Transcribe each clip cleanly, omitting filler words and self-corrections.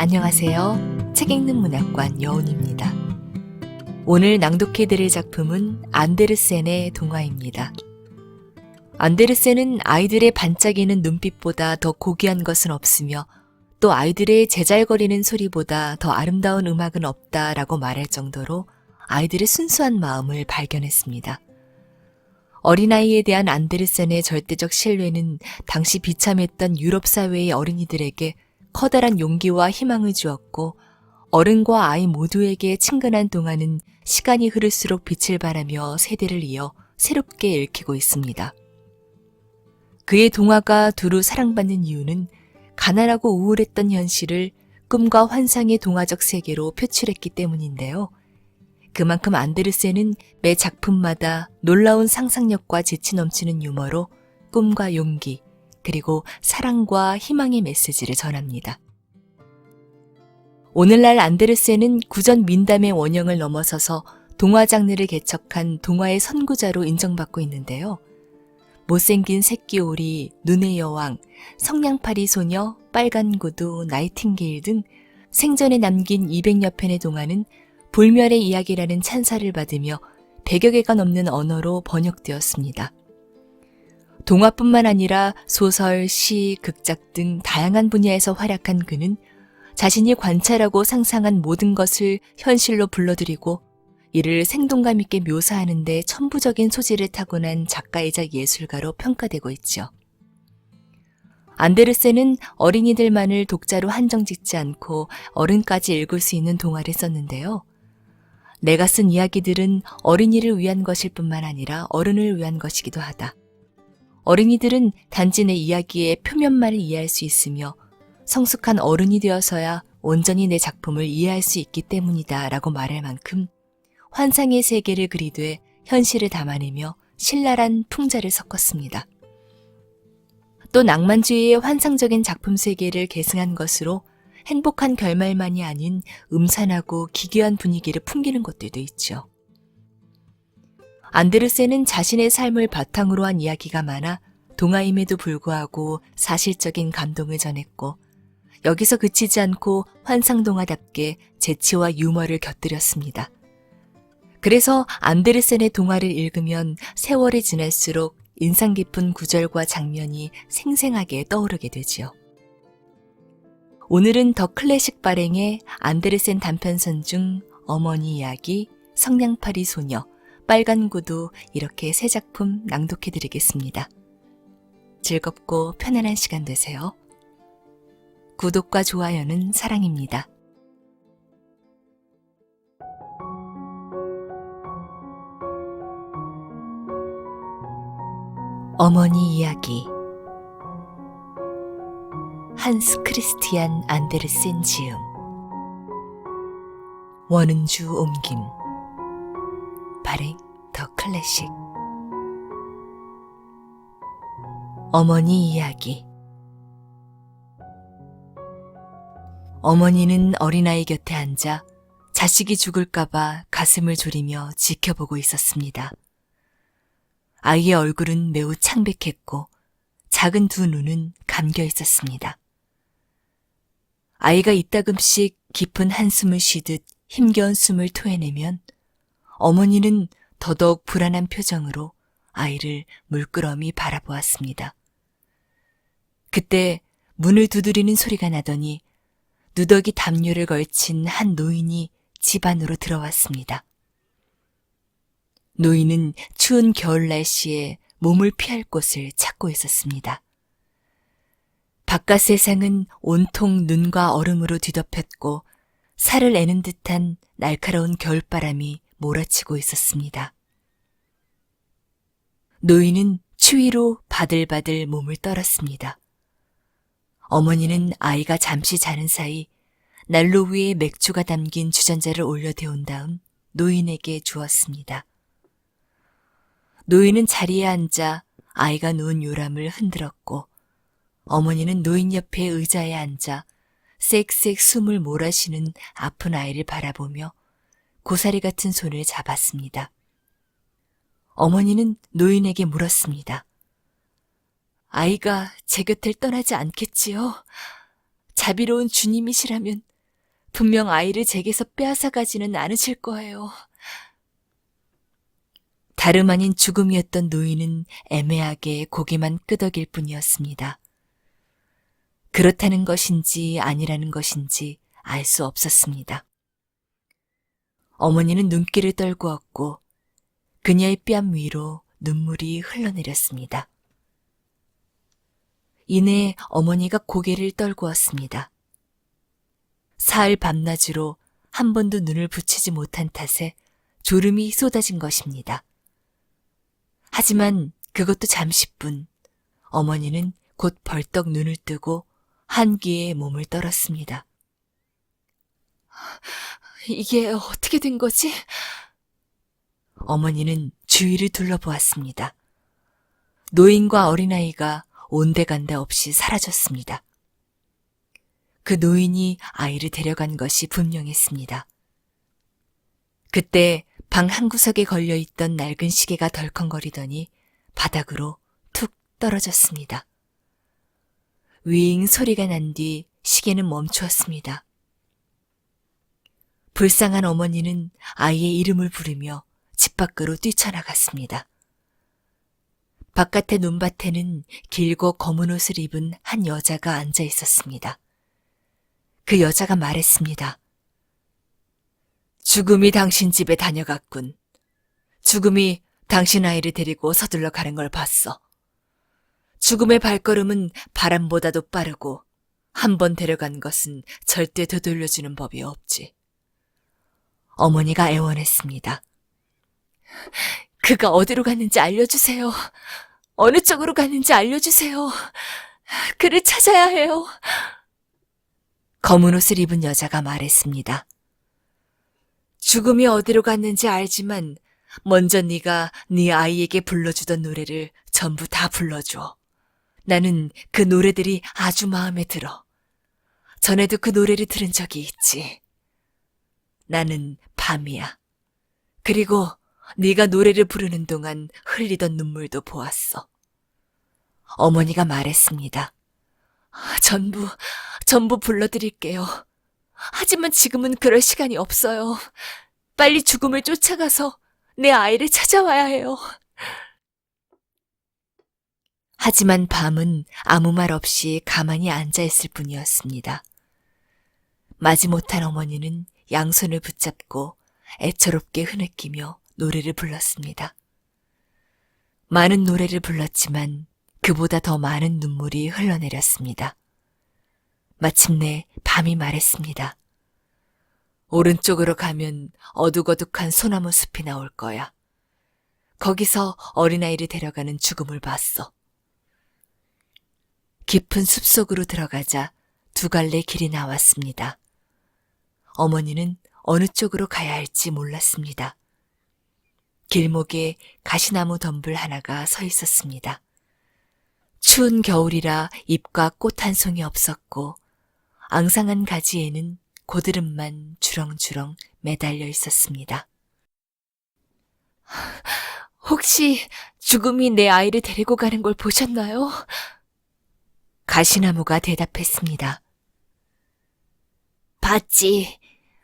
안녕하세요. 책 읽는 문학관 여운입니다. 오늘 낭독해드릴 작품은 안데르센의 동화입니다. 안데르센은 아이들의 반짝이는 눈빛보다 더 고귀한 것은 없으며 또 아이들의 제잘거리는 소리보다 더 아름다운 음악은 없다라고 말할 정도로 아이들의 순수한 마음을 발견했습니다. 어린아이에 대한 안데르센의 절대적 신뢰는 당시 비참했던 유럽 사회의 어린이들에게 커다란 용기와 희망을 주었고 어른과 아이 모두에게 친근한 동화는 시간이 흐를수록 빛을 발하며 세대를 이어 새롭게 읽히고 있습니다. 그의 동화가 두루 사랑받는 이유는 가난하고 우울했던 현실을 꿈과 환상의 동화적 세계로 표출했기 때문인데요. 그만큼 안데르센은 매 작품마다 놀라운 상상력과 재치 넘치는 유머로 꿈과 용기, 그리고 사랑과 희망의 메시지를 전합니다. 오늘날 안데르센은 구전 민담의 원형을 넘어서서 동화 장르를 개척한 동화의 선구자로 인정받고 있는데요. 못생긴 새끼오리, 눈의 여왕, 성냥팔이 소녀, 빨간 구두, 나이팅게일 등 생전에 남긴 200여 편의 동화는 불멸의 이야기라는 찬사를 받으며 100여 개가 넘는 언어로 번역되었습니다. 동화뿐만 아니라 소설, 시, 극작 등 다양한 분야에서 활약한 그는 자신이 관찰하고 상상한 모든 것을 현실로 불러들이고 이를 생동감 있게 묘사하는 데 천부적인 소질을 타고난 작가이자 예술가로 평가되고 있죠. 안데르센은 어린이들만을 독자로 한정짓지 않고 어른까지 읽을 수 있는 동화를 썼는데요. 내가 쓴 이야기들은 어린이를 위한 것일 뿐만 아니라 어른을 위한 것이기도 하다. 어린이들은 단지 내 이야기의 표면만을 이해할 수 있으며 성숙한 어른이 되어서야 온전히 내 작품을 이해할 수 있기 때문이다 라고 말할 만큼 환상의 세계를 그리되 현실을 담아내며 신랄한 풍자를 섞었습니다. 또 낭만주의의 환상적인 작품 세계를 계승한 것으로 행복한 결말만이 아닌 음산하고 기괴한 분위기를 풍기는 것들도 있죠. 안데르센은 자신의 삶을 바탕으로 한 이야기가 많아 동화임에도 불구하고 사실적인 감동을 전했고 여기서 그치지 않고 환상동화답게 재치와 유머를 곁들였습니다. 그래서 안데르센의 동화를 읽으면 세월이 지날수록 인상 깊은 구절과 장면이 생생하게 떠오르게 되지요. 오늘은 더 클래식 발행의 안데르센 단편선 중 어머니 이야기, 성냥팔이 소녀, 빨간 구두 이렇게 세 작품 낭독해드리겠습니다. 즐겁고 편안한 시간 되세요. 구독과 좋아요는 사랑입니다. 어머니 이야기 한스 크리스티안 안데르센 지음 원은주 옮김 발행 더 클래식 어머니 이야기 어머니는 어린아이 곁에 앉아 자식이 죽을까봐 가슴을 졸이며 지켜보고 있었습니다. 아이의 얼굴은 매우 창백했고 작은 두 눈은 감겨 있었습니다. 아이가 이따금씩 깊은 한숨을 쉬듯 힘겨운 숨을 토해내면 어머니는 더더욱 불안한 표정으로 아이를 물끄러미 바라보았습니다. 그때 문을 두드리는 소리가 나더니 누더기 담요를 걸친 한 노인이 집 안으로 들어왔습니다. 노인은 추운 겨울 날씨에 몸을 피할 곳을 찾고 있었습니다. 바깥 세상은 온통 눈과 얼음으로 뒤덮였고 살을 애는 듯한 날카로운 겨울바람이 몰아치고 있었습니다. 노인은 추위로 바들바들 몸을 떨었습니다. 어머니는 아이가 잠시 자는 사이 난로 위에 맥주가 담긴 주전자를 올려 데운 다음 노인에게 주었습니다. 노인은 자리에 앉아 아이가 누운 요람을 흔들었고 어머니는 노인 옆에 의자에 앉아 쌕쌕 숨을 몰아쉬는 아픈 아이를 바라보며 고사리 같은 손을 잡았습니다. 어머니는 노인에게 물었습니다. 아이가 제 곁을 떠나지 않겠지요? 자비로운 주님이시라면 분명 아이를 제게서 빼앗아 가지는 않으실 거예요. 다름 아닌 죽음이었던 노인은 애매하게 고개만 끄덕일 뿐이었습니다. 그렇다는 것인지 아니라는 것인지 알 수 없었습니다. 어머니는 눈길을 떨구었고 그녀의 뺨 위로 눈물이 흘러내렸습니다. 이내 어머니가 고개를 떨구었습니다. 사흘 밤낮으로 한 번도 눈을 붙이지 못한 탓에 졸음이 쏟아진 것입니다. 하지만 그것도 잠시뿐 어머니는 곧 벌떡 눈을 뜨고 한기에 몸을 떨었습니다. 이게 어떻게 된 거지? 어머니는 주위를 둘러보았습니다. 노인과 어린아이가 온데간데 없이 사라졌습니다. 그 노인이 아이를 데려간 것이 분명했습니다. 그때 방 한구석에 걸려있던 낡은 시계가 덜컹거리더니 바닥으로 툭 떨어졌습니다. 윙 소리가 난 뒤 시계는 멈추었습니다. 불쌍한 어머니는 아이의 이름을 부르며 집 밖으로 뛰쳐나갔습니다. 바깥의 논밭에는 길고 검은 옷을 입은 한 여자가 앉아 있었습니다. 그 여자가 말했습니다. 죽음이 당신 집에 다녀갔군. 죽음이 당신 아이를 데리고 서둘러 가는 걸 봤어. 죽음의 발걸음은 바람보다도 빠르고 한 번 데려간 것은 절대 되돌려주는 법이 없지. 어머니가 애원했습니다. 그가 어디로 갔는지 알려주세요. 어느 쪽으로 갔는지 알려주세요. 그를 찾아야 해요. 검은 옷을 입은 여자가 말했습니다. 죽음이 어디로 갔는지 알지만 먼저 네가 네 아이에게 불러주던 노래를 전부 다 불러줘. 나는 그 노래들이 아주 마음에 들어. 전에도 그 노래를 들은 적이 있지. 나는 밤이야. 그리고 네가 노래를 부르는 동안 흘리던 눈물도 보았어. 어머니가 말했습니다. 전부 불러드릴게요. 하지만 지금은 그럴 시간이 없어요. 빨리 죽음을 쫓아가서 내 아이를 찾아와야 해요. 하지만 밤은 아무 말 없이 가만히 앉아있을 뿐이었습니다. 마지못한 어머니는 양손을 붙잡고 애처롭게 흐느끼며 노래를 불렀습니다. 많은 노래를 불렀지만 그보다 더 많은 눈물이 흘러내렸습니다. 마침내 밤이 말했습니다. 오른쪽으로 가면 어둑어둑한 소나무 숲이 나올 거야. 거기서 어린아이를 데려가는 죽음을 봤어. 깊은 숲속으로 들어가자 두 갈래 길이 나왔습니다. 어머니는 어느 쪽으로 가야 할지 몰랐습니다. 길목에 가시나무 덤불 하나가 서 있었습니다. 추운 겨울이라 잎과 꽃 한 송이 없었고 앙상한 가지에는 고드름만 주렁주렁 매달려 있었습니다. 혹시 죽음이 내 아이를 데리고 가는 걸 보셨나요? 가시나무가 대답했습니다. 봤지.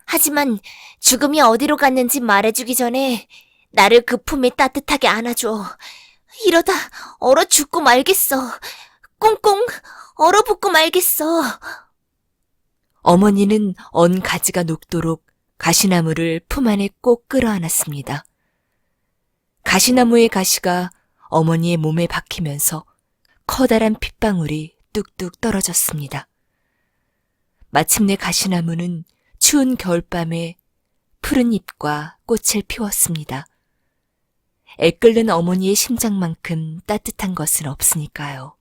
하지만 죽음이 어디로 갔는지 말해주기 전에 나를 그 품에 따뜻하게 안아줘. 이러다 얼어 죽고 말겠어. 꽁꽁 얼어붙고 말겠어. 어머니는 언 가지가 녹도록 가시나무를 품 안에 꼭 끌어안았습니다. 가시나무의 가시가 어머니의 몸에 박히면서 커다란 핏방울이 뚝뚝 떨어졌습니다. 마침내 가시나무는 추운 겨울밤에 푸른 잎과 꽃을 피웠습니다. 애끓는 어머니의 심장만큼 따뜻한 것은 없으니까요.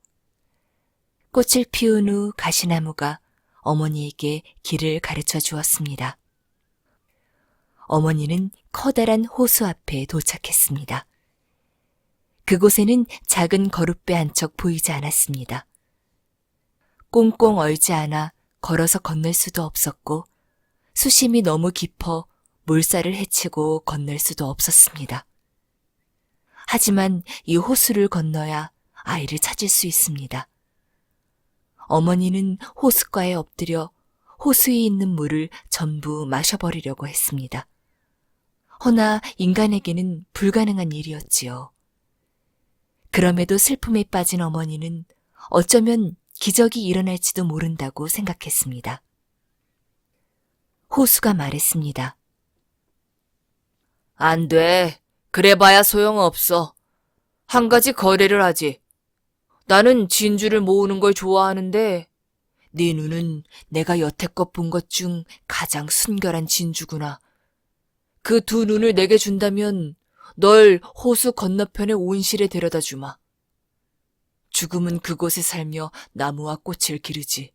꽃을 피운 후 가시나무가 어머니에게 길을 가르쳐 주었습니다. 어머니는 커다란 호수 앞에 도착했습니다. 그곳에는 작은 거룻배 한 척 보이지 않았습니다. 꽁꽁 얼지 않아 걸어서 건널 수도 없었고 수심이 너무 깊어 물살을 헤치고 건널 수도 없었습니다. 하지만 이 호수를 건너야 아이를 찾을 수 있습니다. 어머니는 호숫가에 엎드려 호수에 있는 물을 전부 마셔버리려고 했습니다. 허나 인간에게는 불가능한 일이었지요. 그럼에도 슬픔에 빠진 어머니는 어쩌면 기적이 일어날지도 모른다고 생각했습니다. 호수가 말했습니다. 안 돼. 그래봐야 소용없어. 한 가지 거래를 하지. 나는 진주를 모으는 걸 좋아하는데 네 눈은 내가 여태껏 본 것 중 가장 순결한 진주구나. 그 두 눈을 내게 준다면 널 호수 건너편의 온실에 데려다 주마. 죽음은 그곳에 살며 나무와 꽃을 기르지.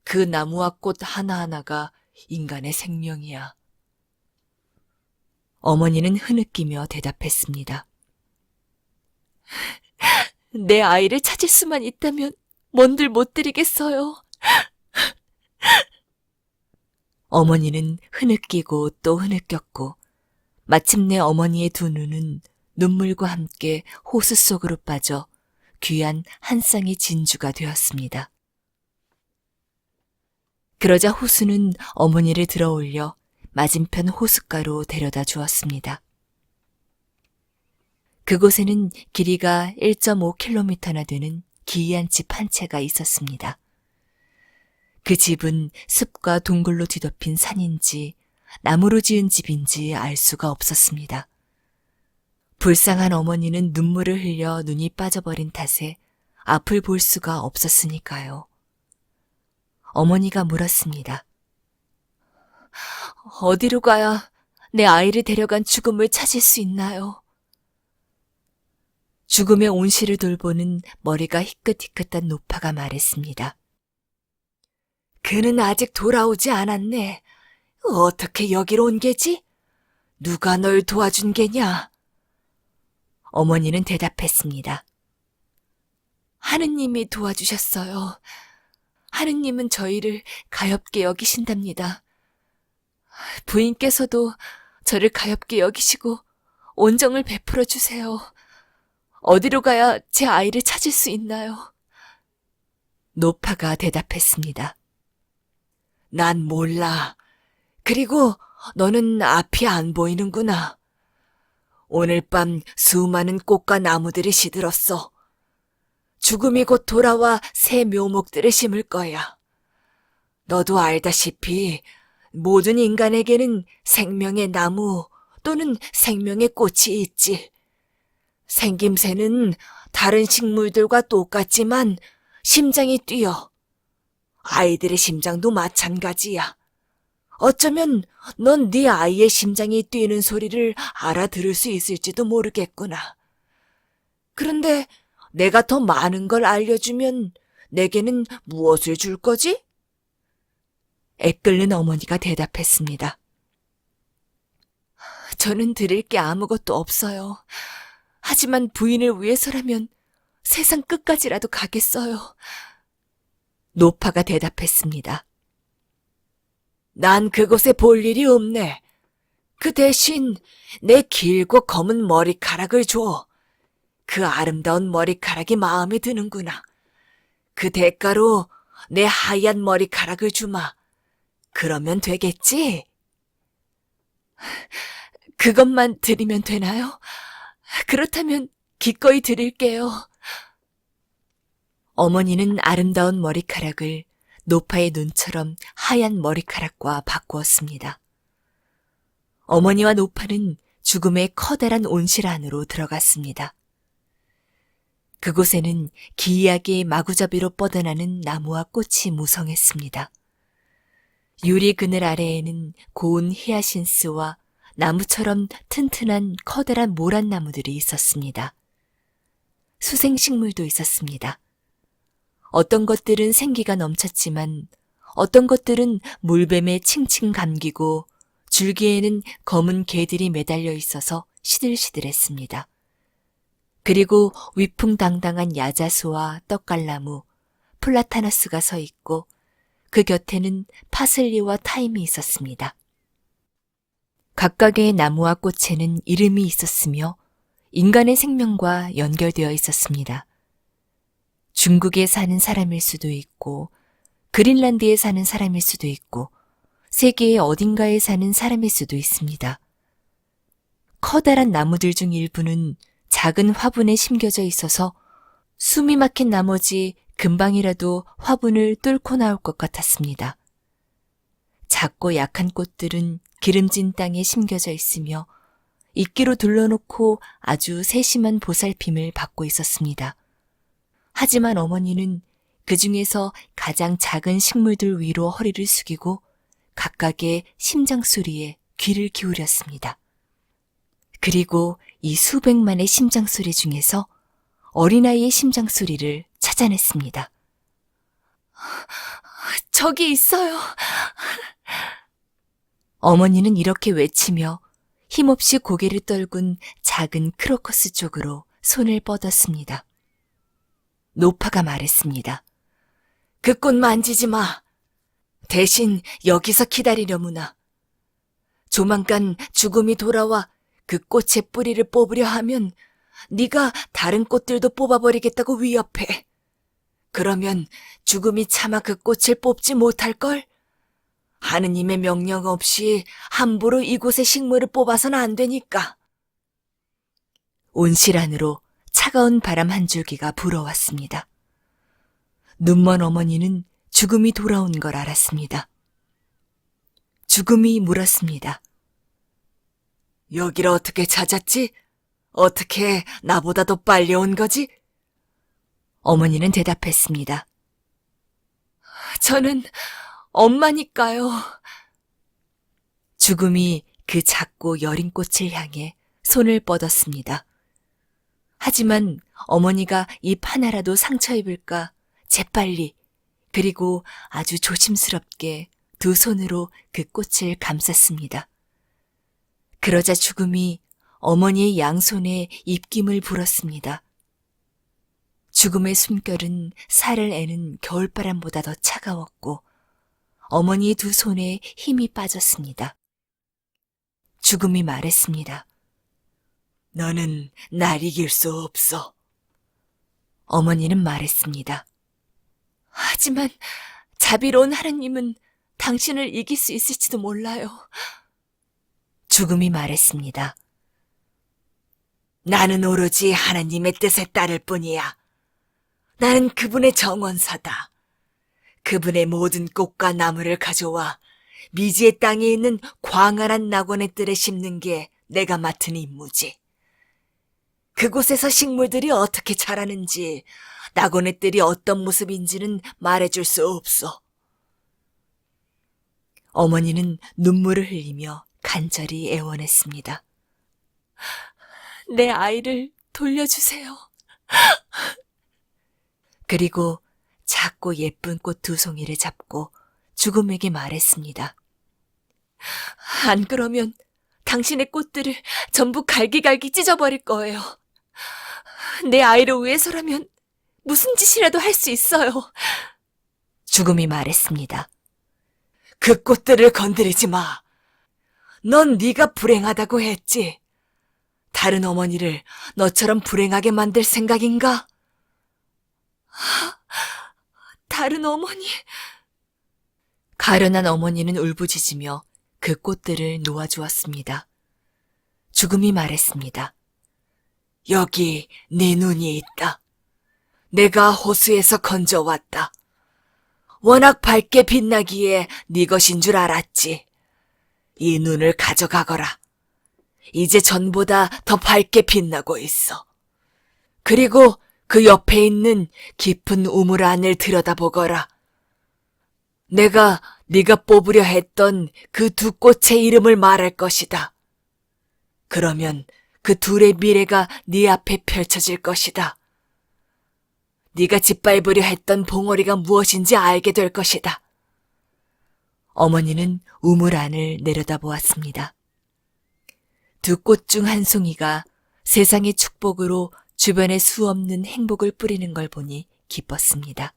그 나무와 꽃 하나하나가 인간의 생명이야. 어머니는 흐느끼며 대답했습니다. 내 아이를 찾을 수만 있다면 뭔들 못 드리겠어요. 어머니는 흐느끼고 또 흐느꼈고 마침내 어머니의 두 눈은 눈물과 함께 호수 속으로 빠져 귀한 한 쌍의 진주가 되었습니다. 그러자 호수는 어머니를 들어올려 맞은편 호숫가로 데려다 주었습니다. 그곳에는 길이가 1.5km나 되는 기이한 집 한 채가 있었습니다. 그 집은 숲과 동굴로 뒤덮인 산인지 나무로 지은 집인지 알 수가 없었습니다. 불쌍한 어머니는 눈물을 흘려 눈이 빠져버린 탓에 앞을 볼 수가 없었으니까요. 어머니가 물었습니다. 어디로 가야 내 아이를 데려간 죽음을 찾을 수 있나요? 죽음의 온실을 돌보는 머리가 희끗희끗한 노파가 말했습니다. 그는 아직 돌아오지 않았네. 어떻게 여기로 온 게지? 누가 널 도와준 게냐? 어머니는 대답했습니다. 하느님이 도와주셨어요. 하느님은 저희를 가엾게 여기신답니다. 부인께서도 저를 가엾게 여기시고 온정을 베풀어 주세요. 어디로 가야 제 아이를 찾을 수 있나요? 노파가 대답했습니다. 난 몰라. 그리고 너는 앞이 안 보이는구나. 오늘 밤 수많은 꽃과 나무들이 시들었어. 죽음이 곧 돌아와 새 묘목들을 심을 거야. 너도 알다시피 모든 인간에게는 생명의 나무 또는 생명의 꽃이 있지. 생김새는 다른 식물들과 똑같지만 심장이 뛰어. 아이들의 심장도 마찬가지야. 어쩌면 넌 네 아이의 심장이 뛰는 소리를 알아들을 수 있을지도 모르겠구나. 그런데 내가 더 많은 걸 알려주면 내게는 무엇을 줄 거지? 애끓는 어머니가 대답했습니다. 저는 드릴 게 아무것도 없어요. 하지만 부인을 위해서라면 세상 끝까지라도 가겠어요. 노파가 대답했습니다. 난 그곳에 볼 일이 없네. 그 대신 내 길고 검은 머리카락을 줘. 그 아름다운 머리카락이 마음에 드는구나. 그 대가로 내 하얀 머리카락을 주마. 그러면 되겠지? 그것만 드리면 되나요? 그렇다면 기꺼이 드릴게요. 어머니는 아름다운 머리카락을 노파의 눈처럼 하얀 머리카락과 바꾸었습니다. 어머니와 노파는 죽음의 커다란 온실 안으로 들어갔습니다. 그곳에는 기이하게 마구잡이로 뻗어나는 나무와 꽃이 무성했습니다. 유리 그늘 아래에는 고운 히아신스와 나무처럼 튼튼한 커다란 모란나무들이 있었습니다. 수생식물도 있었습니다. 어떤 것들은 생기가 넘쳤지만 어떤 것들은 물뱀에 칭칭 감기고 줄기에는 검은 개들이 매달려 있어서 시들시들했습니다. 그리고 위풍당당한 야자수와 떡갈나무, 플라타너스가 서 있고 그 곁에는 파슬리와 타임이 있었습니다. 각각의 나무와 꽃에는 이름이 있었으며 인간의 생명과 연결되어 있었습니다. 중국에 사는 사람일 수도 있고 그린란드에 사는 사람일 수도 있고 세계의 어딘가에 사는 사람일 수도 있습니다. 커다란 나무들 중 일부는 작은 화분에 심겨져 있어서 숨이 막힌 나머지 금방이라도 화분을 뚫고 나올 것 같았습니다. 작고 약한 꽃들은 기름진 땅에 심겨져 있으며 이끼로 둘러놓고 아주 세심한 보살핌을 받고 있었습니다. 하지만 어머니는 그 중에서 가장 작은 식물들 위로 허리를 숙이고 각각의 심장 소리에 귀를 기울였습니다. 그리고 이 수백만의 심장 소리 중에서 어린아이의 심장 소리를 찾아냈습니다. 저기 있어요. 어머니는 이렇게 외치며 힘없이 고개를 떨군 작은 크로커스 쪽으로 손을 뻗었습니다. 노파가 말했습니다. 그 꽃 만지지 마. 대신 여기서 기다리려무나. 조만간 죽음이 돌아와 그 꽃의 뿌리를 뽑으려 하면 네가 다른 꽃들도 뽑아버리겠다고 위협해. 그러면 죽음이 차마 그 꽃을 뽑지 못할걸? 하느님의 명령 없이 함부로 이곳의 식물을 뽑아서는 안 되니까. 온실 안으로 차가운 바람 한 줄기가 불어왔습니다. 눈먼 어머니는 죽음이 돌아온 걸 알았습니다. 죽음이 물었습니다. 여기를 어떻게 찾았지? 어떻게 나보다도 빨리 온 거지? 어머니는 대답했습니다. 저는 엄마니까요. 죽음이 그 작고 여린 꽃을 향해 손을 뻗었습니다. 하지만 어머니가 입 하나라도 상처 입을까 재빨리 그리고 아주 조심스럽게 두 손으로 그 꽃을 감쌌습니다. 그러자 죽음이 어머니의 양손에 입김을 불었습니다. 죽음의 숨결은 살을 애는 겨울바람보다 더 차가웠고 어머니의 두 손에 힘이 빠졌습니다. 죽음이 말했습니다. 너는 날 이길 수 없어. 어머니는 말했습니다. 하지만 자비로운 하나님은 당신을 이길 수 있을지도 몰라요. 죽음이 말했습니다. 나는 오로지 하나님의 뜻에 따를 뿐이야. 나는 그분의 정원사다. 그분의 모든 꽃과 나무를 가져와 미지의 땅에 있는 광활한 낙원의 뜰에 심는 게 내가 맡은 임무지. 그곳에서 식물들이 어떻게 자라는지, 낙원의 뜰이 어떤 모습인지는 말해줄 수 없어. 어머니는 눈물을 흘리며 간절히 애원했습니다. 내 아이를 돌려주세요. 그리고 작고 예쁜 꽃 두 송이를 잡고 죽음에게 말했습니다. 안 그러면 당신의 꽃들을 전부 갈기갈기 찢어버릴 거예요. 내 아이를 위해서라면 무슨 짓이라도 할 수 있어요. 죽음이 말했습니다. 그 꽃들을 건드리지 마. 넌 네가 불행하다고 했지. 다른 어머니를 너처럼 불행하게 만들 생각인가? 다른 어머니. 가련한 어머니는 울부짖으며 그 꽃들을 놓아주었습니다. 죽음이 말했습니다. 여기 네 눈이 있다. 내가 호수에서 건져왔다. 워낙 밝게 빛나기에 네 것인 줄 알았지. 이 눈을 가져가거라. 이제 전보다 더 밝게 빛나고 있어. 그리고 그 옆에 있는 깊은 우물 안을 들여다보거라. 내가 네가 뽑으려 했던 그 두 꽃의 이름을 말할 것이다. 그러면 그 둘의 미래가 네 앞에 펼쳐질 것이다. 네가 짓밟으려 했던 봉오리가 무엇인지 알게 될 것이다. 어머니는 우물 안을 내려다보았습니다. 두 꽃 중 한 송이가 세상의 축복으로 주변에 수없는 행복을 뿌리는 걸 보니 기뻤습니다.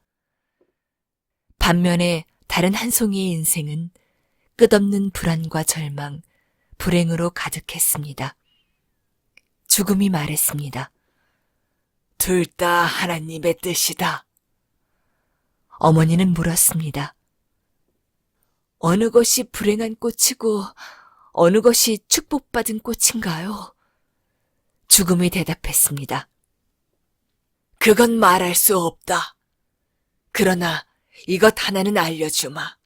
반면에 다른 한 송이의 인생은 끝없는 불안과 절망, 불행으로 가득했습니다. 죽음이 말했습니다. 둘 다 하나님의 뜻이다. 어머니는 물었습니다. 어느 것이 불행한 꽃이고 어느 것이 축복받은 꽃인가요? 죽음이 대답했습니다. 그건 말할 수 없다. 그러나 이것 하나는 알려주마.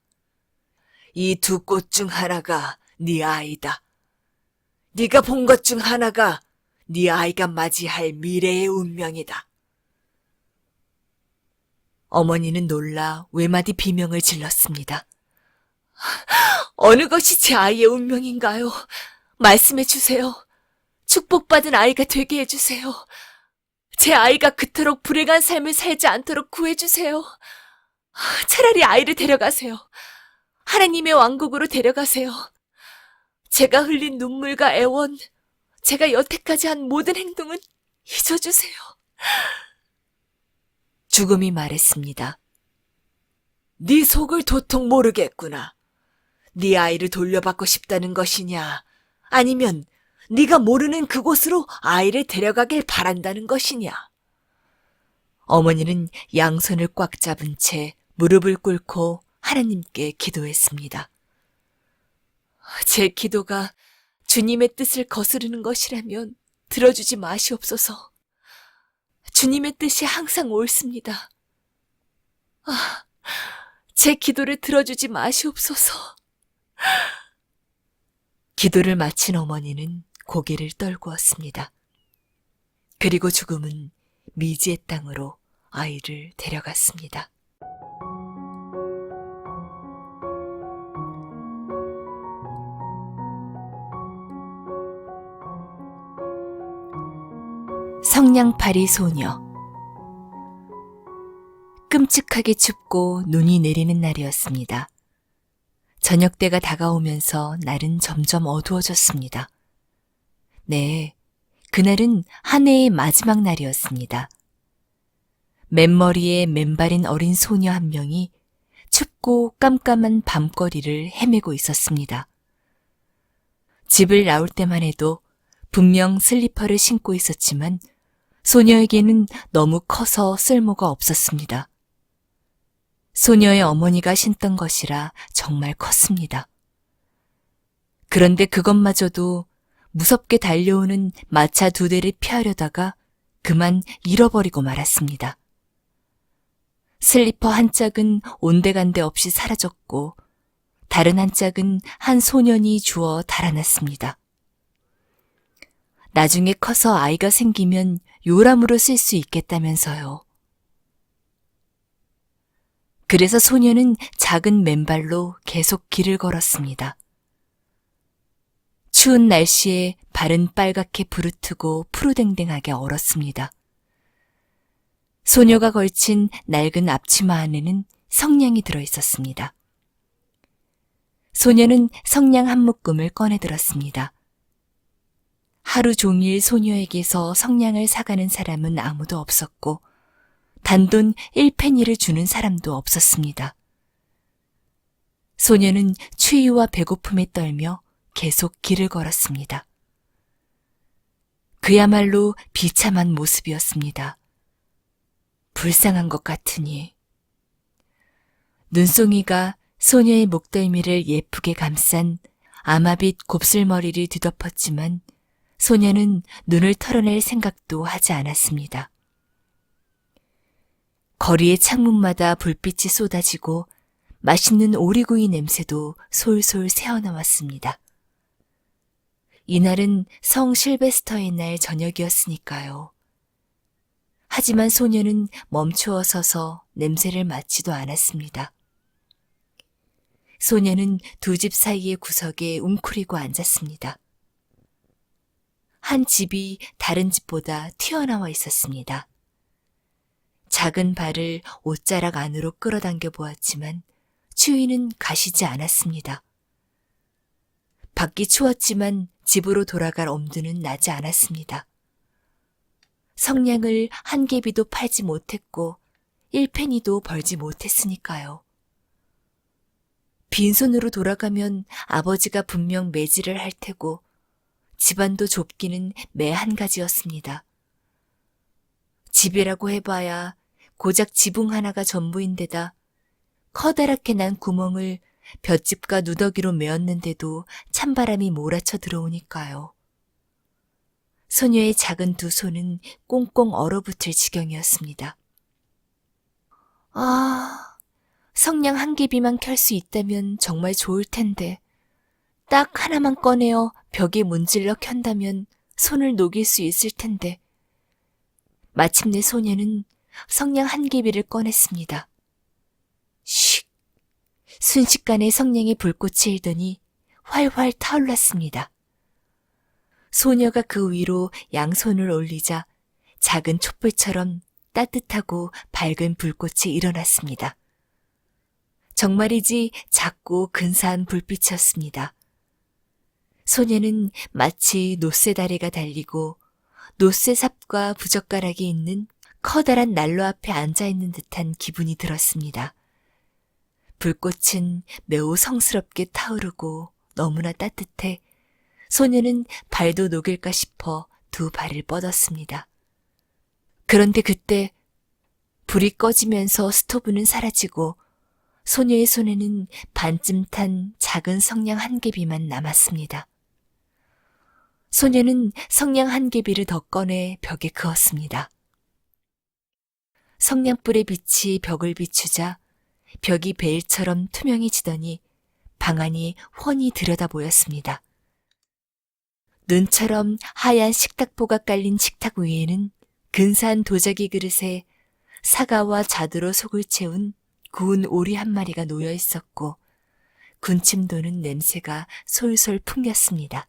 이 두 꽃 중 하나가 네 아이다. 네가 본 것 중 하나가 네 아이가 맞이할 미래의 운명이다. 어머니는 놀라 외마디 비명을 질렀습니다. 어느 것이 제 아이의 운명인가요? 말씀해 주세요. 축복받은 아이가 되게 해주세요. 제 아이가 그토록 불행한 삶을 살지 않도록 구해주세요. 차라리 아이를 데려가세요. 하나님의 왕국으로 데려가세요. 제가 흘린 눈물과 애원, 제가 여태까지 한 모든 행동은 잊어주세요. 죽음이 말했습니다. 네 속을 도통 모르겠구나. 네 아이를 돌려받고 싶다는 것이냐, 아니면 네가 모르는 그곳으로 아이를 데려가길 바란다는 것이냐. 어머니는 양손을 꽉 잡은 채 무릎을 꿇고 하나님께 기도했습니다. 제 기도가 주님의 뜻을 거스르는 것이라면 들어주지 마시옵소서. 주님의 뜻이 항상 옳습니다. 제 기도를 들어주지 마시옵소서. 기도를 마친 어머니는 고개를 떨구었습니다. 그리고 죽음은 미지의 땅으로 아이를 데려갔습니다. 성냥팔이 소녀. 끔찍하게 춥고 눈이 내리는 날이었습니다. 저녁 때가 다가오면서 날은 점점 어두워졌습니다. 네, 그날은 한 해의 마지막 날이었습니다. 맨머리에 맨발인 어린 소녀 한 명이 춥고 깜깜한 밤거리를 헤매고 있었습니다. 집을 나올 때만 해도 분명 슬리퍼를 신고 있었지만 소녀에게는 너무 커서 쓸모가 없었습니다. 소녀의 어머니가 신던 것이라 정말 컸습니다. 그런데 그것마저도 무섭게 달려오는 마차 두 대를 피하려다가 그만 잃어버리고 말았습니다. 슬리퍼 한 짝은 온데간데 없이 사라졌고 다른 한 짝은 한 소년이 주워 달아났습니다. 나중에 커서 아이가 생기면 요람으로 쓸 수 있겠다면서요. 그래서 소녀는 작은 맨발로 계속 길을 걸었습니다. 추운 날씨에 발은 빨갛게 부르트고 푸르댕댕하게 얼었습니다. 소녀가 걸친 낡은 앞치마 안에는 성냥이 들어 있었습니다. 소녀는 성냥 한 묶음을 꺼내 들었습니다. 하루 종일 소녀에게서 성냥을 사가는 사람은 아무도 없었고 단돈 1페니를 주는 사람도 없었습니다. 소녀는 추위와 배고픔에 떨며 계속 길을 걸었습니다. 그야말로 비참한 모습이었습니다. 불쌍한 것 같으니. 눈송이가 소녀의 목덜미를 예쁘게 감싼 아마빛 곱슬머리를 뒤덮었지만 소녀는 눈을 털어낼 생각도 하지 않았습니다. 거리의 창문마다 불빛이 쏟아지고 맛있는 오리구이 냄새도 솔솔 새어나왔습니다. 이날은 성 실베스터의 날 저녁이었으니까요. 하지만 소녀는 멈추어 서서 냄새를 맡지도 않았습니다. 소녀는 두 집 사이의 구석에 웅크리고 앉았습니다. 한 집이 다른 집보다 튀어나와 있었습니다. 작은 발을 옷자락 안으로 끌어당겨 보았지만 추위는 가시지 않았습니다. 밖이 추웠지만 집으로 돌아갈 엄두는 나지 않았습니다. 성냥을 한 개비도 팔지 못했고 1페니도 벌지 못했으니까요. 빈손으로 돌아가면 아버지가 분명 매질을 할 테고 집안도 좁기는 매 한 가지였습니다. 집이라고 해봐야 고작 지붕 하나가 전부인데다 커다랗게 난 구멍을 볏짚과 누더기로 메었는데도 찬바람이 몰아쳐 들어오니까요. 소녀의 작은 두 손은 꽁꽁 얼어붙을 지경이었습니다. 성냥 한 개비만 켤 수 있다면 정말 좋을 텐데, 딱 하나만 꺼내어 벽에 문질러 켠다면 손을 녹일 수 있을 텐데. 마침내 소녀는 성냥 한 개비를 꺼냈습니다. 슉! 순식간에 성냥의 불꽃이 일더니 활활 타올랐습니다. 소녀가 그 위로 양손을 올리자 작은 촛불처럼 따뜻하고 밝은 불꽃이 일어났습니다. 정말이지 작고 근사한 불빛이었습니다. 소녀는 마치 노쇠다리가 달리고 노쇠삽과 부젓가락이 있는 커다란 난로 앞에 앉아있는 듯한 기분이 들었습니다. 불꽃은 매우 성스럽게 타오르고 너무나 따뜻해 소녀는 발도 녹일까 싶어 두 발을 뻗었습니다. 그런데 그때 불이 꺼지면서 스토브는 사라지고 소녀의 손에는 반쯤 탄 작은 성냥 한 개비만 남았습니다. 소녀는 성냥 한 개비를 더 꺼내 벽에 그었습니다. 성냥불의 빛이 벽을 비추자 벽이 베일처럼 투명해지더니 방안이 훤히 들여다 보였습니다. 눈처럼 하얀 식탁보가 깔린 식탁 위에는 근사한 도자기 그릇에 사과와 자두로 속을 채운 구운 오리 한 마리가 놓여 있었고 군침 도는 냄새가 솔솔 풍겼습니다.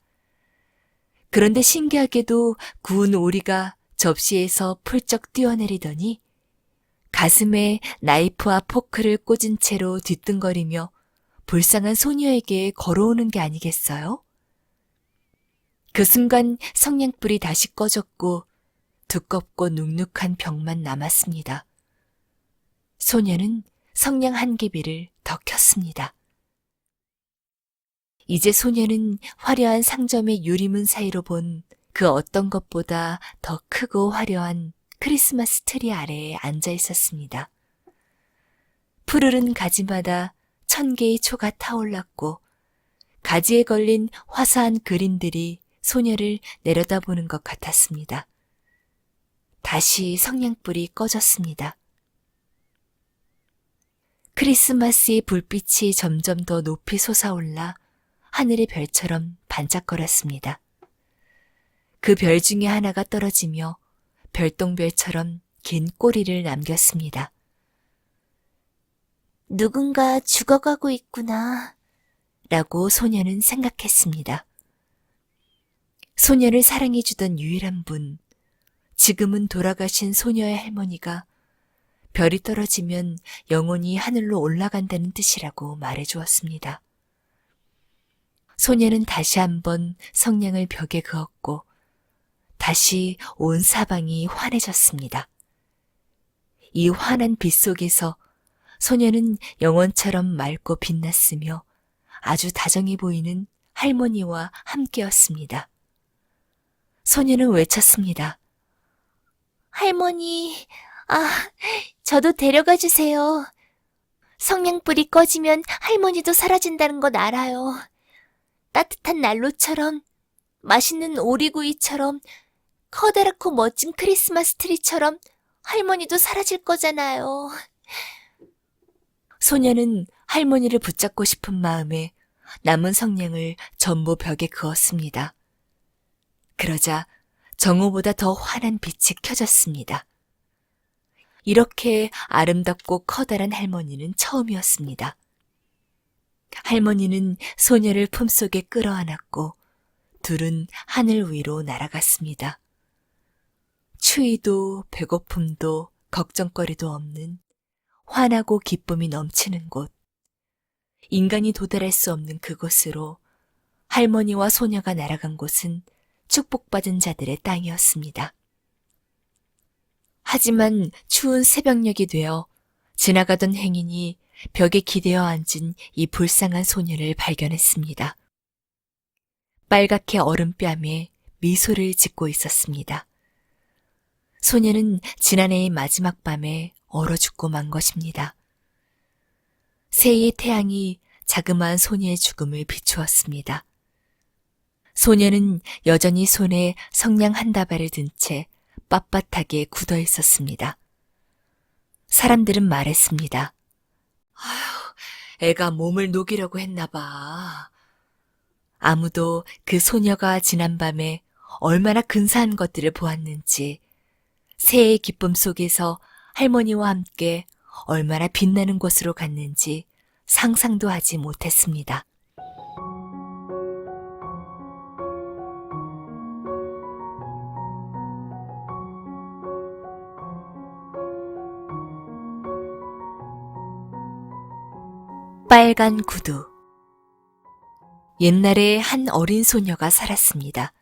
그런데 신기하게도 구운 오리가 접시에서 풀쩍 뛰어내리더니 가슴에 나이프와 포크를 꽂은 채로 뒤뚱거리며 불쌍한 소녀에게 걸어오는 게 아니겠어요? 그 순간 성냥불이 다시 꺼졌고 두껍고 눅눅한 벽만 남았습니다. 소녀는 성냥 한 개비를 더 켰습니다. 이제 소녀는 화려한 상점의 유리문 사이로 본 그 어떤 것보다 더 크고 화려한 크리스마스 트리 아래에 앉아 있었습니다. 푸르른 가지마다 1000개의 초가 타올랐고 가지에 걸린 화사한 그림들이 소녀를 내려다보는 것 같았습니다. 다시 성냥불이 꺼졌습니다. 크리스마스의 불빛이 점점 더 높이 솟아올라 하늘의 별처럼 반짝거렸습니다. 그 별 중에 하나가 떨어지며 별똥별처럼 긴 꼬리를 남겼습니다. 누군가 죽어가고 있구나. 라고 소녀는 생각했습니다. 소녀를 사랑해주던 유일한 분, 지금은 돌아가신 소녀의 할머니가 별이 떨어지면 영원히 하늘로 올라간다는 뜻이라고 말해주었습니다. 소녀는 다시 한번 성냥을 벽에 그었고 다시 온 사방이 환해졌습니다. 이 환한 빛 속에서 소녀는 영원처럼 맑고 빛났으며 아주 다정해 보이는 할머니와 함께였습니다. 소녀는 외쳤습니다. 할머니, 저도 데려가 주세요. 성냥불이 꺼지면 할머니도 사라진다는 건 알아요. 따뜻한 난로처럼, 맛있는 오리구이처럼, 커다랗고 멋진 크리스마스 트리처럼 할머니도 사라질 거잖아요. 소녀는 할머니를 붙잡고 싶은 마음에 남은 성냥을 전부 벽에 그었습니다. 그러자 정오보다 더 환한 빛이 켜졌습니다. 이렇게 아름답고 커다란 할머니는 처음이었습니다. 할머니는 소녀를 품속에 끌어안았고 둘은 하늘 위로 날아갔습니다. 추위도 배고픔도 걱정거리도 없는 환하고 기쁨이 넘치는 곳, 인간이 도달할 수 없는 그곳으로 할머니와 소녀가 날아간 곳은 축복받은 자들의 땅이었습니다. 하지만 추운 새벽녘이 되어 지나가던 행인이 벽에 기대어 앉은 이 불쌍한 소녀를 발견했습니다. 빨갛게 얼은 뺨에 미소를 짓고 있었습니다. 소녀는 지난해의 마지막 밤에 얼어 죽고 만 것입니다. 새의 태양이 자그마한 소녀의 죽음을 비추었습니다. 소녀는 여전히 손에 성냥 한 다발을 든 채 빳빳하게 굳어 있었습니다. 사람들은 말했습니다. 아휴, 애가 몸을 녹이려고 했나 봐. 아무도 그 소녀가 지난밤에 얼마나 근사한 것들을 보았는지, 새해의 기쁨 속에서 할머니와 함께 얼마나 빛나는 곳으로 갔는지 상상도 하지 못했습니다. 빨간 구두. 옛날에 한 어린 소녀가 살았습니다.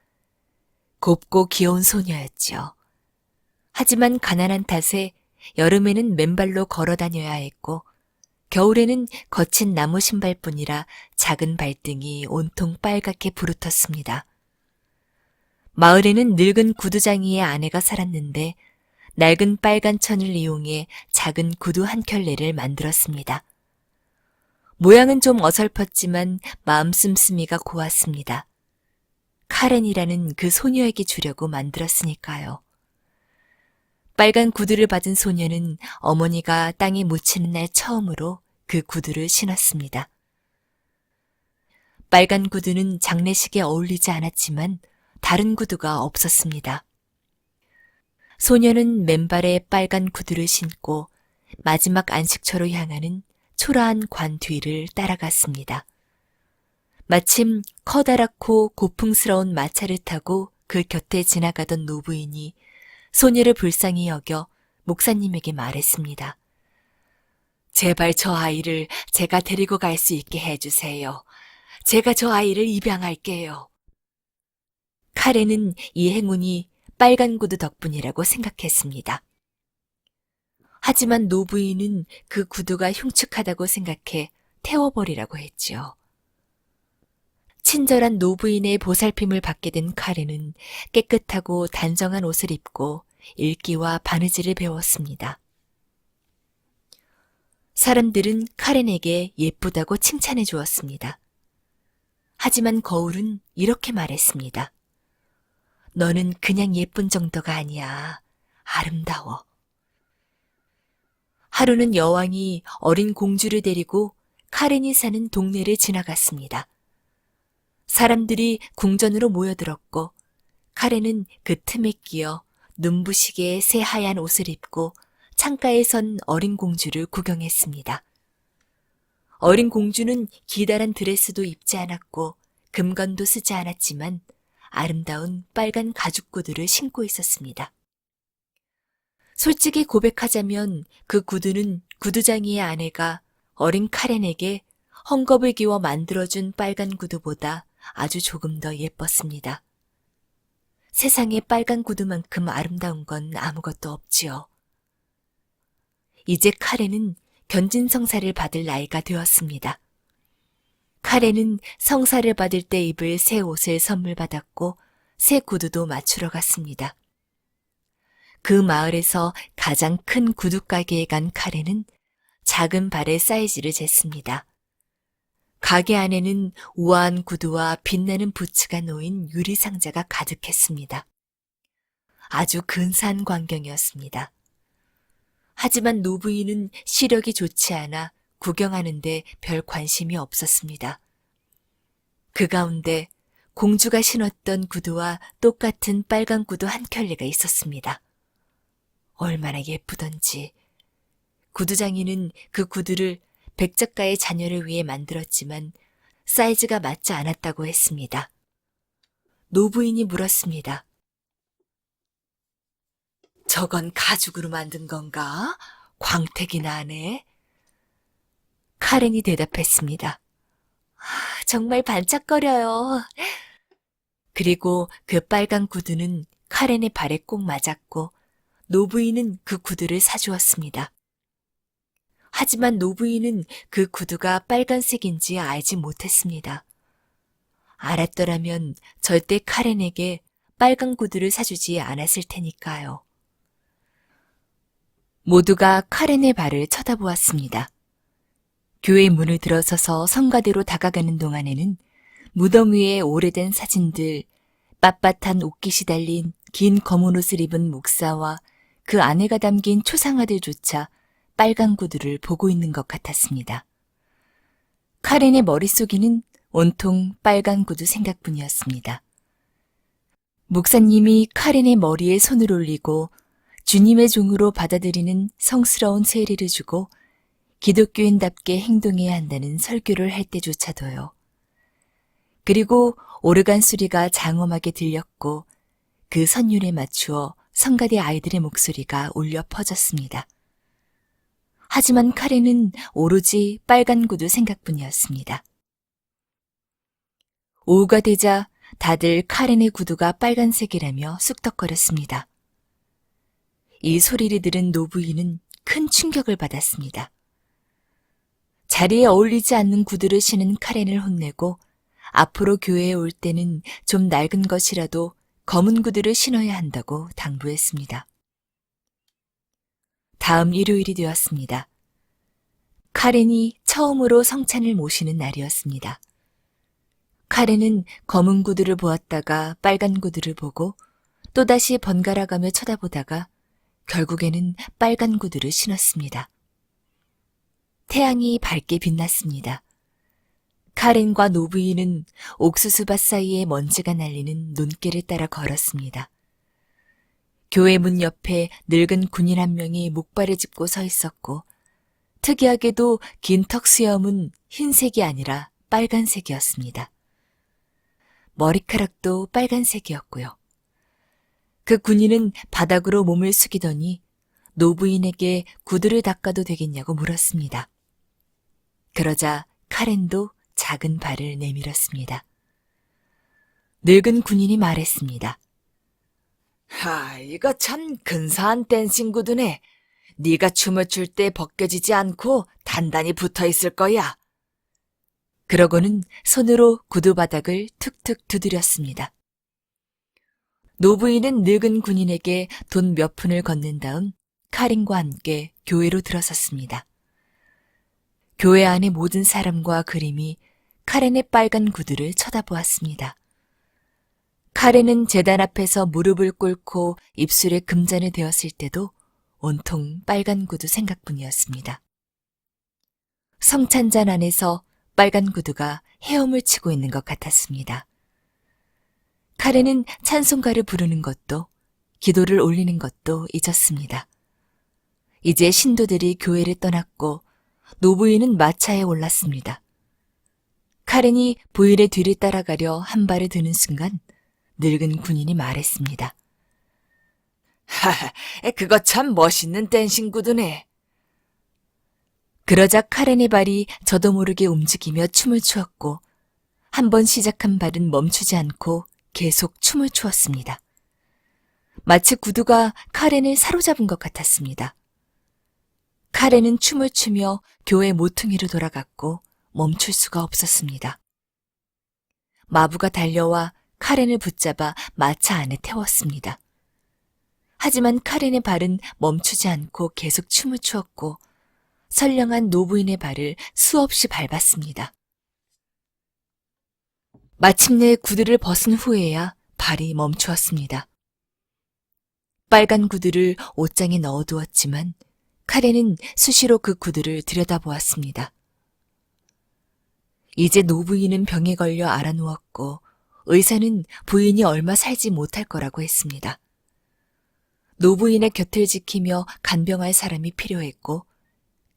곱고 귀여운 소녀였죠. 하지만 가난한 탓에 여름에는 맨발로 걸어 다녀야 했고, 겨울에는 거친 나무 신발뿐이라 작은 발등이 온통 빨갛게 부르텄습니다. 마을에는 늙은 구두장이의 아내가 살았는데 낡은 빨간 천을 이용해 작은 구두 한 켤레를 만들었습니다. 모양은 좀 어설펐지만 마음 씀씀이가 고왔습니다. 카렌이라는 그 소녀에게 주려고 만들었으니까요. 빨간 구두를 받은 소녀는 어머니가 땅에 묻히는 날 처음으로 그 구두를 신었습니다. 빨간 구두는 장례식에 어울리지 않았지만 다른 구두가 없었습니다. 소녀는 맨발에 빨간 구두를 신고 마지막 안식처로 향하는 초라한 관 뒤를 따라갔습니다. 마침 커다랗고 고풍스러운 마차를 타고 그 곁에 지나가던 노부인이 소녀를 불쌍히 여겨 목사님에게 말했습니다. 제발 저 아이를 제가 데리고 갈 수 있게 해주세요. 제가 저 아이를 입양할게요. 카렌은 이 행운이 빨간 구두 덕분이라고 생각했습니다. 하지만 노부인은 그 구두가 흉측하다고 생각해 태워버리라고 했지요. 친절한 노부인의 보살핌을 받게 된 카렌은 깨끗하고 단정한 옷을 입고 읽기와 바느질을 배웠습니다. 사람들은 카렌에게 예쁘다고 칭찬해 주었습니다. 하지만 거울은 이렇게 말했습니다. 너는 그냥 예쁜 정도가 아니야. 아름다워. 하루는 여왕이 어린 공주를 데리고 카렌이 사는 동네를 지나갔습니다. 사람들이 궁전으로 모여들었고 카렌은 그 틈에 끼어 눈부시게 새하얀 옷을 입고 창가에 선 어린 공주를 구경했습니다. 어린 공주는 기다란 드레스도 입지 않았고 금관도 쓰지 않았지만 아름다운 빨간 가죽 구두를 신고 있었습니다. 솔직히 고백하자면 그 구두는 구두장이의 아내가 어린 카렌에게 헝겊을 기워 만들어준 빨간 구두보다 아주 조금 더 예뻤습니다. 세상에 빨간 구두만큼 아름다운 건 아무것도 없지요. 이제 카렌은 견진 성사를 받을 나이가 되었습니다. 카렌은 성사를 받을 때 입을 새 옷을 선물 받았고 새 구두도 맞추러 갔습니다. 그 마을에서 가장 큰 구두 가게에 간 카렌은 작은 발의 사이즈를 쟀습니다. 가게 안에는 우아한 구두와 빛나는 부츠가 놓인 유리 상자가 가득했습니다. 아주 근사한 광경이었습니다. 하지만 노부인은 시력이 좋지 않아 구경하는데 별 관심이 없었습니다. 그 가운데 공주가 신었던 구두와 똑같은 빨간 구두 한 켤레가 있었습니다. 얼마나 예쁘던지. 구두장이는 그 구두를 백작가의 자녀를 위해 만들었지만 사이즈가 맞지 않았다고 했습니다. 노부인이 물었습니다. 저건 가죽으로 만든 건가? 광택이 나네. 카렌이 대답했습니다. 정말 반짝거려요. 그리고 그 빨간 구두는 카렌의 발에 꼭 맞았고 노부인은 그 구두를 사주었습니다. 하지만 노부인은 그 구두가 빨간색인지 알지 못했습니다. 알았더라면 절대 카렌에게 빨간 구두를 사주지 않았을 테니까요. 모두가 카렌의 발을 쳐다보았습니다. 교회 문을 들어서서 성가대로 다가가는 동안에는 무덤 위에 오래된 사진들, 빳빳한 옷깃이 달린 긴 검은 옷을 입은 목사와 그 아내가 담긴 초상화들조차 빨간 구두를 보고 있는 것 같았습니다. 카렌의 머릿속에는 온통 빨간 구두 생각뿐이었습니다. 목사님이 카렌의 머리에 손을 올리고 주님의 종으로 받아들이는 성스러운 세례를 주고 기독교인답게 행동해야 한다는 설교를 할 때조차도요. 그리고 오르간 소리가 장엄하게 들렸고 그 선율에 맞추어 성가대 아이들의 목소리가 울려 퍼졌습니다. 하지만 카렌은 오로지 빨간 구두 생각뿐이었습니다. 오후가 되자 다들 카렌의 구두가 빨간색이라며 쑥덕거렸습니다. 이 소리를 들은 노부인은 큰 충격을 받았습니다. 자리에 어울리지 않는 구두를 신은 카렌을 혼내고 앞으로 교회에 올 때는 좀 낡은 것이라도 검은 구두를 신어야 한다고 당부했습니다. 다음 일요일이 되었습니다. 카렌이 처음으로 성찬을 모시는 날이었습니다. 카렌은 검은 구두를 보았다가 빨간 구두를 보고 또다시 번갈아가며 쳐다보다가 결국에는 빨간 구두를 신었습니다. 태양이 밝게 빛났습니다. 카렌과 노부인은 옥수수밭 사이에 먼지가 날리는 논길을 따라 걸었습니다. 교회 문 옆에 늙은 군인 한 명이 목발을 짚고 서 있었고 특이하게도 긴 턱 수염은 흰색이 아니라 빨간색이었습니다. 머리카락도 빨간색이었고요. 그 군인은 바닥으로 몸을 숙이더니 노부인에게 구두를 닦아도 되겠냐고 물었습니다. 그러자 카렌도 작은 발을 내밀었습니다. 늙은 군인이 말했습니다. 이거 참 근사한 댄싱 구두네. 네가 춤을 출 때 벗겨지지 않고 단단히 붙어 있을 거야. 그러고는 손으로 구두 바닥을 툭툭 두드렸습니다. 노부인은 늙은 군인에게 돈 몇 푼을 건넨 다음 카렌과 함께 교회로 들어섰습니다. 교회 안의 모든 사람과 그림이 카렌의 빨간 구두를 쳐다보았습니다. 카렌은 제단 앞에서 무릎을 꿇고 입술에 금잔을 대었을 때도 온통 빨간 구두 생각뿐이었습니다. 성찬잔 안에서 빨간 구두가 헤엄을 치고 있는 것 같았습니다. 카렌은 찬송가를 부르는 것도 기도를 올리는 것도 잊었습니다. 이제 신도들이 교회를 떠났고 노부인은 마차에 올랐습니다. 카렌이 부인의 뒤를 따라가려 한 발을 드는 순간 늙은 군인이 말했습니다. 그거 참 멋있는 댄싱 구두네. 그러자 카렌의 발이 저도 모르게 움직이며 춤을 추었고 한 번 시작한 발은 멈추지 않고 계속 춤을 추었습니다. 마치 구두가 카렌을 사로잡은 것 같았습니다. 카렌은 춤을 추며 교회 모퉁이로 돌아갔고 멈출 수가 없었습니다. 마부가 달려와 카렌을 붙잡아 마차 안에 태웠습니다. 하지만 카렌의 발은 멈추지 않고 계속 춤을 추었고 선량한 노부인의 발을 수없이 밟았습니다. 마침내 구두를 벗은 후에야 발이 멈추었습니다. 빨간 구두를 옷장에 넣어두었지만 카렌은 수시로 그 구두를 들여다보았습니다. 이제 노부인은 병에 걸려 알아누웠고 의사는 부인이 얼마 살지 못할 거라고 했습니다. 노부인의 곁을 지키며 간병할 사람이 필요했고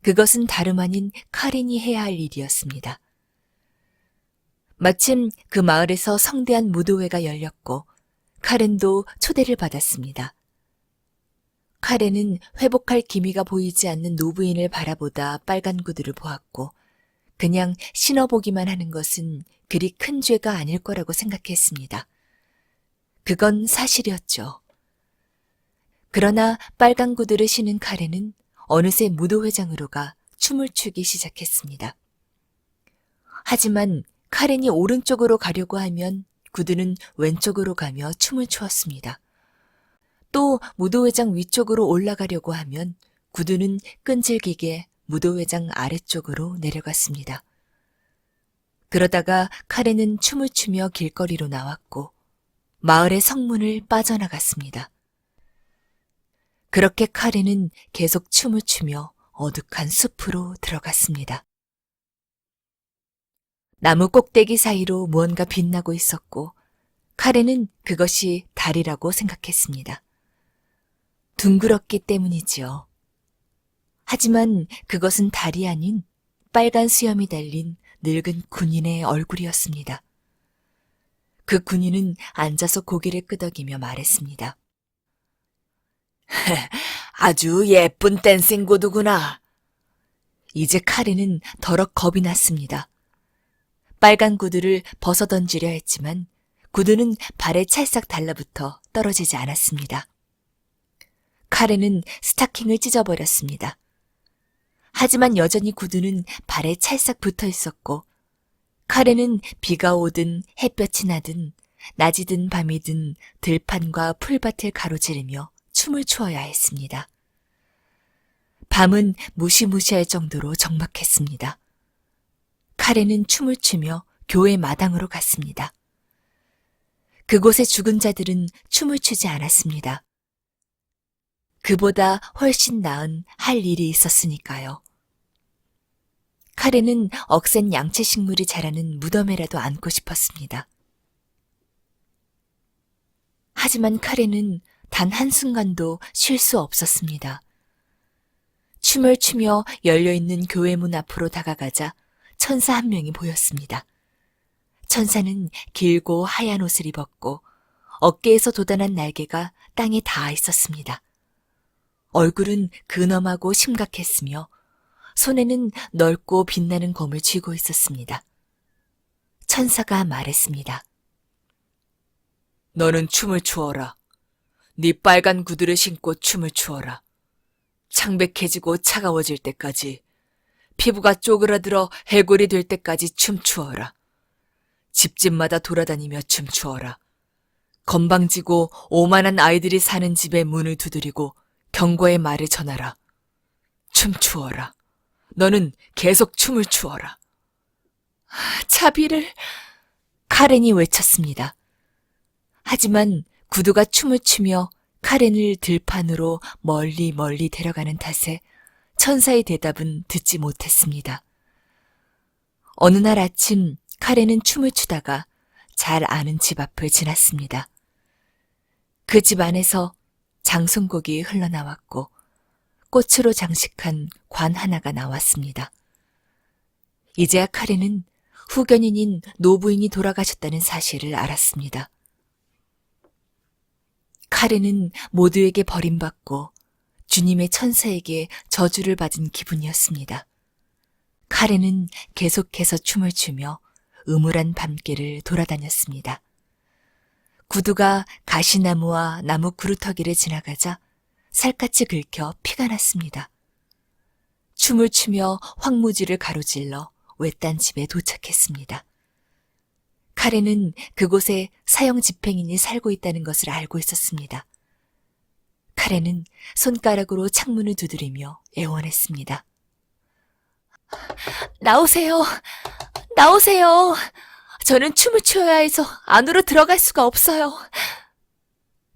그것은 다름 아닌 카렌이 해야 할 일이었습니다. 마침 그 마을에서 성대한 무도회가 열렸고 카렌도 초대를 받았습니다. 카렌은 회복할 기미가 보이지 않는 노부인을 바라보다 빨간 구두를 보았고 그냥 신어보기만 하는 것은 그리 큰 죄가 아닐 거라고 생각했습니다. 그건 사실이었죠. 그러나 빨간 구두를 신은 카렌은 어느새 무도회장으로 가 춤을 추기 시작했습니다. 하지만 카렌이 오른쪽으로 가려고 하면 구두는 왼쪽으로 가며 춤을 추었습니다. 또 무도회장 위쪽으로 올라가려고 하면 구두는 끈질기게 무도회장 아래쪽으로 내려갔습니다. 그러다가 카렌은 춤을 추며 길거리로 나왔고 마을의 성문을 빠져나갔습니다. 그렇게 카렌은 계속 춤을 추며 어둑한 숲으로 들어갔습니다. 나무 꼭대기 사이로 무언가 빛나고 있었고 카렌은 그것이 달이라고 생각했습니다. 둥그렇기 때문이지요. 하지만 그것은 달이 아닌 빨간 수염이 달린 늙은 군인의 얼굴이었습니다. 그 군인은 앉아서 고개를 끄덕이며 말했습니다. 아주 예쁜 댄싱 구두구나. 이제 카렌은 더럭 겁이 났습니다. 빨간 구두를 벗어던지려 했지만 구두는 발에 찰싹 달라붙어 떨어지지 않았습니다. 카렌은 스타킹을 찢어버렸습니다. 하지만 여전히 구두는 발에 찰싹 붙어 있었고 카렌은 비가 오든 햇볕이 나든 낮이든 밤이든 들판과 풀밭을 가로지르며 춤을 추어야 했습니다. 밤은 무시무시할 정도로 적막했습니다. 카렌은 춤을 추며 교회 마당으로 갔습니다. 그곳의 죽은 자들은 춤을 추지 않았습니다. 그보다 훨씬 나은 할 일이 있었으니까요. 카렌은 억센 양채 식물이 자라는 무덤에라도 앉고 싶었습니다. 하지만 카렌은 단 한순간도 쉴 수 없었습니다. 춤을 추며 열려있는 교회 문 앞으로 다가가자 천사 한 명이 보였습니다. 천사는 길고 하얀 옷을 입었고 어깨에서 돋아난 날개가 땅에 닿아 있었습니다. 얼굴은 근엄하고 심각했으며 손에는 넓고 빛나는 검을 쥐고 있었습니다. 천사가 말했습니다. 너는 춤을 추어라. 네 빨간 구두를 신고 춤을 추어라. 창백해지고 차가워질 때까지, 피부가 쪼그라들어 해골이 될 때까지 춤추어라. 집집마다 돌아다니며 춤추어라. 건방지고 오만한 아이들이 사는 집에 문을 두드리고 경고의 말을 전하라. 춤추어라. 너는 계속 춤을 추어라. 자비를, 카렌이 외쳤습니다. 하지만 구두가 춤을 추며 카렌을 들판으로 멀리 멀리 데려가는 탓에 천사의 대답은 듣지 못했습니다. 어느 날 아침 카렌은 춤을 추다가 잘 아는 집 앞을 지났습니다. 그 집 안에서 장송곡이 흘러나왔고 꽃으로 장식한 관 하나가 나왔습니다. 이제야 카렌은 후견인인 노부인이 돌아가셨다는 사실을 알았습니다. 카렌은 모두에게 버림받고 주님의 천사에게 저주를 받은 기분이었습니다. 카렌은 계속해서 춤을 추며 음울한 밤길을 돌아다녔습니다. 구두가 가시나무와 나무 구루터기를 지나가자 살갗이 긁혀 피가 났습니다. 춤을 추며 황무지를 가로질러 외딴 집에 도착했습니다. 카렌은 그곳에 사형 집행인이 살고 있다는 것을 알고 있었습니다. 카렌은 손가락으로 창문을 두드리며 애원했습니다. 나오세요. 나오세요. 저는 춤을 추어야 해서 안으로 들어갈 수가 없어요.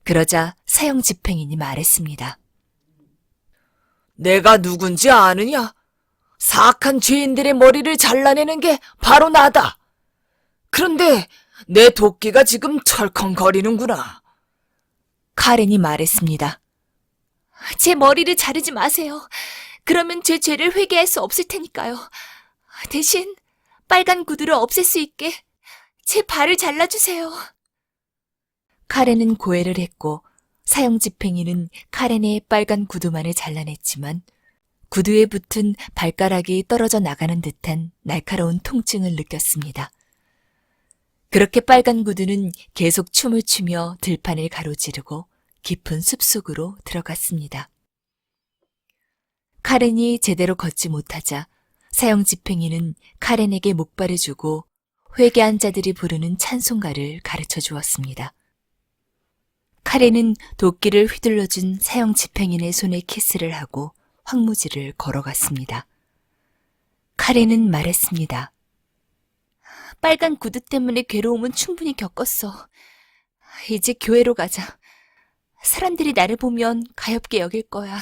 그러자 사형 집행인이 말했습니다. 내가 누군지 아느냐? 사악한 죄인들의 머리를 잘라내는 게 바로 나다. 그런데 내 도끼가 지금 철컹거리는구나. 카렌이 말했습니다. 제 머리를 자르지 마세요. 그러면 제 죄를 회개할 수 없을 테니까요. 대신 빨간 구두를 없앨 수 있게 제 발을 잘라주세요. 카렌은 고해를 했고 사형 집행인은 카렌의 빨간 구두만을 잘라냈지만 구두에 붙은 발가락이 떨어져 나가는 듯한 날카로운 통증을 느꼈습니다. 그렇게 빨간 구두는 계속 춤을 추며 들판을 가로지르고 깊은 숲속으로 들어갔습니다. 카렌이 제대로 걷지 못하자 사형 집행인은 카렌에게 목발을 주고 회개한 자들이 부르는 찬송가를 가르쳐 주었습니다. 카렌은 도끼를 휘둘러준 사형 집행인의 손에 키스를 하고 황무지를 걸어갔습니다. 카렌은 말했습니다. 빨간 구두 때문에 괴로움은 충분히 겪었어. 이제 교회로 가자. 사람들이 나를 보면 가엾게 여길 거야.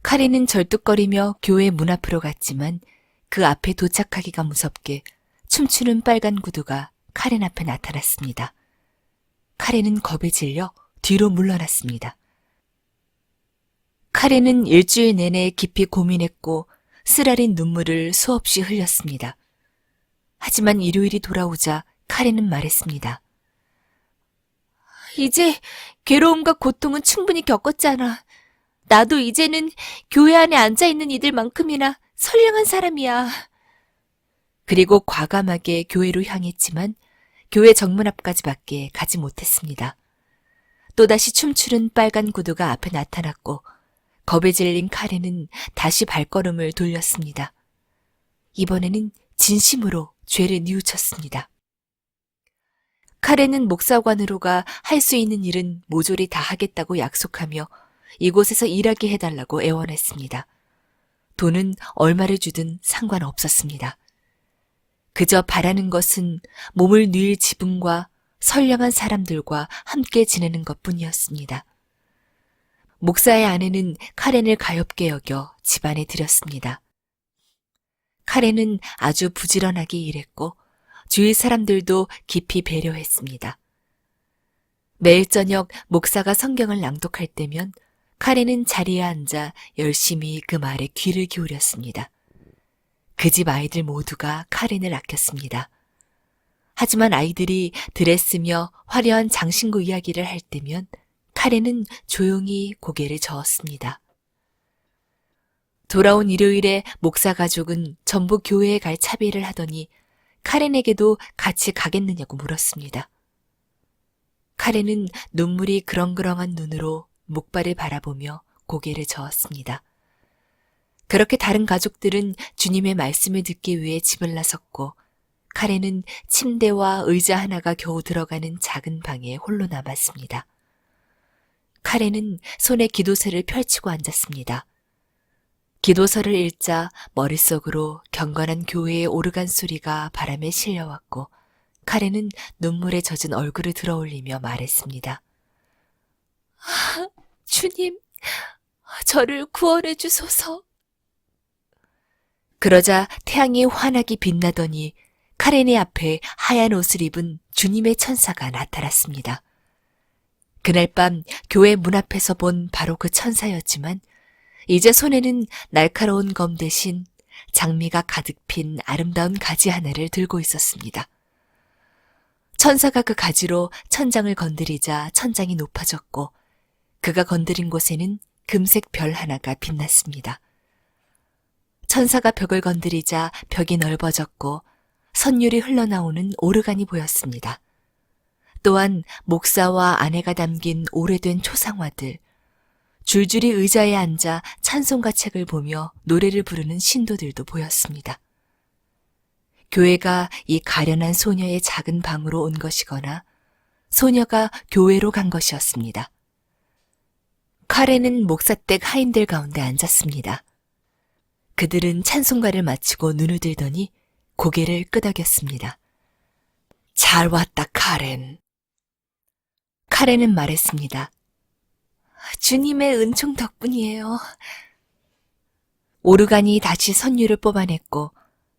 카렌은 절뚝거리며 교회 문 앞으로 갔지만 그 앞에 도착하기가 무섭게 춤추는 빨간 구두가 카렌 앞에 나타났습니다. 카렌은 겁에 질려 뒤로 물러났습니다. 카렌은 일주일 내내 깊이 고민했고 쓰라린 눈물을 수없이 흘렸습니다. 하지만 일요일이 돌아오자 카렌은 말했습니다. 이제 괴로움과 고통은 충분히 겪었잖아. 나도 이제는 교회 안에 앉아있는 이들만큼이나 선량한 사람이야. 그리고 과감하게 교회로 향했지만 교회 정문 앞까지밖에 가지 못했습니다. 또다시 춤추는 빨간 구두가 앞에 나타났고 겁에 질린 카렌은 다시 발걸음을 돌렸습니다. 이번에는 진심으로 죄를 뉘우쳤습니다. 카렌은 목사관으로 가 할 수 있는 일은 모조리 다 하겠다고 약속하며 이곳에서 일하게 해달라고 애원했습니다. 돈은 얼마를 주든 상관없었습니다. 그저 바라는 것은 몸을 뉘을 지붕과 선량한 사람들과 함께 지내는 것뿐이었습니다. 목사의 아내는 카렌을 가엾게 여겨 집안에 들였습니다. 카렌은 아주 부지런하게 일했고 주위 사람들도 깊이 배려했습니다. 매일 저녁 목사가 성경을 낭독할 때면 카렌은 자리에 앉아 열심히 그 말에 귀를 기울였습니다. 그 집 아이들 모두가 카렌을 아꼈습니다. 하지만 아이들이 드레스며 화려한 장신구 이야기를 할 때면 카렌은 조용히 고개를 저었습니다. 돌아온 일요일에 목사 가족은 전부 교회에 갈 차비를 하더니 카렌에게도 같이 가겠느냐고 물었습니다. 카렌은 눈물이 그렁그렁한 눈으로 목발을 바라보며 고개를 저었습니다. 그렇게 다른 가족들은 주님의 말씀을 듣기 위해 집을 나섰고 카렌은 침대와 의자 하나가 겨우 들어가는 작은 방에 홀로 남았습니다. 카렌은 손에 기도서를 펼치고 앉았습니다. 기도서를 읽자 머릿속으로 경건한 교회의 오르간 소리가 바람에 실려왔고 카렌은 눈물에 젖은 얼굴을 들어올리며 말했습니다. 주님, 저를 구원해 주소서. 그러자 태양이 환하게 빛나더니 카렌의 앞에 하얀 옷을 입은 주님의 천사가 나타났습니다. 그날 밤 교회 문 앞에서 본 바로 그 천사였지만 이제 손에는 날카로운 검 대신 장미가 가득 핀 아름다운 가지 하나를 들고 있었습니다. 천사가 그 가지로 천장을 건드리자 천장이 높아졌고 그가 건드린 곳에는 금색 별 하나가 빛났습니다. 천사가 벽을 건드리자 벽이 넓어졌고 선율이 흘러나오는 오르간이 보였습니다. 또한 목사와 아내가 담긴 오래된 초상화들, 줄줄이 의자에 앉아 찬송가 책을 보며 노래를 부르는 신도들도 보였습니다. 교회가 이 가련한 소녀의 작은 방으로 온 것이거나 소녀가 교회로 간 것이었습니다. 카렌은 목사댁 하인들 가운데 앉았습니다. 그들은 찬송가를 마치고 눈을 들더니 고개를 끄덕였습니다. 잘 왔다, 카렌. 카렌은 말했습니다. 주님의 은총 덕분이에요. 오르간이 다시 선율을 뽑아냈고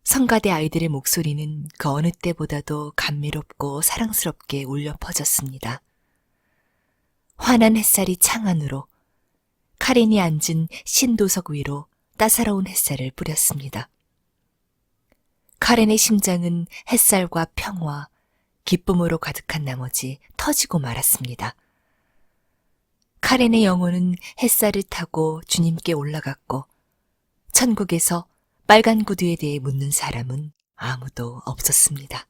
성가대 아이들의 목소리는 그 어느 때보다도 감미롭고 사랑스럽게 울려 퍼졌습니다. 환한 햇살이 창 안으로 카렌이 앉은 신도석 위로 따사로운 햇살을 뿌렸습니다. 카렌의 심장은 햇살과 평화, 기쁨으로 가득한 나머지 터지고 말았습니다. 카렌의 영혼은 햇살을 타고 주님께 올라갔고 천국에서 빨간 구두에 대해 묻는 사람은 아무도 없었습니다.